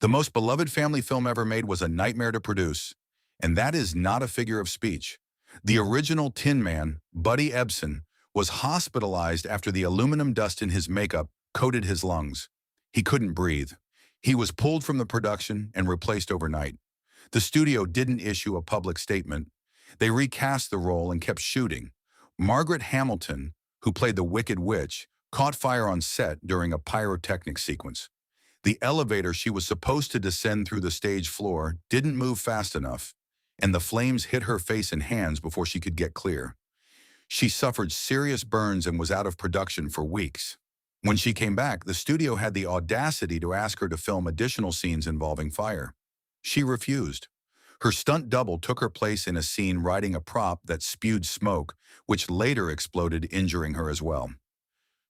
The most beloved family film ever made was a nightmare to produce, and that is not a figure of speech. The original Tin Man, Buddy Ebsen, was hospitalized after the aluminum dust in his makeup coated his lungs. He couldn't breathe. He was pulled from the production and replaced overnight. The studio didn't issue a public statement. They recast the role and kept shooting. Margaret Hamilton, who played the Wicked Witch, caught fire on set during a pyrotechnic sequence. The elevator she was supposed to descend through the stage floor didn't move fast enough, and the flames hit her face and hands before she could get clear. She suffered serious burns and was out of production for weeks. When she came back, the studio had the audacity to ask her to film additional scenes involving fire. She refused. Her stunt double took her place in a scene riding a prop that spewed smoke, which later exploded, injuring her as well.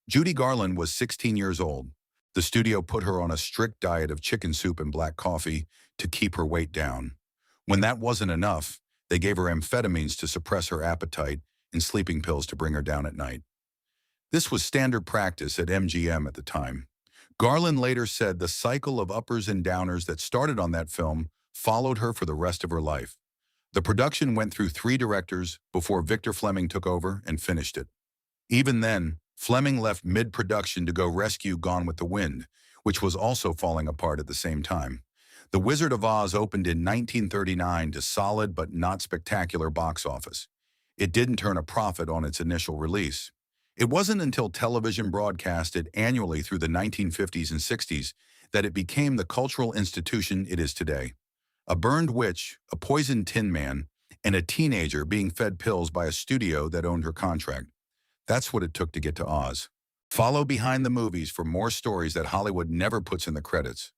Judy Garland was 16 years old. The studio put her on a strict diet of chicken soup and black coffee to keep her weight down. When that wasn't enough, they gave her amphetamines to suppress her appetite and sleeping pills to bring her down at night. This was standard practice at MGM at the time. Garland later said the cycle of uppers and downers that started on that film followed her for the rest of her life. The production went through 3 directors before Victor Fleming took over and finished it. Even then, Fleming left mid-production to go rescue Gone with the Wind, which was also falling apart at the same time. The Wizard of Oz opened in 1939 to solid but not spectacular box office. It didn't turn a profit on its initial release. It wasn't until television broadcasted annually through the 1950s and 60s that it became the cultural institution it is today. A burned witch, a poisoned tin man, and a teenager being fed pills by a studio that owned her contract. That's what it took to get to Oz. Follow Behind the Movies for more stories that Hollywood never puts in the credits.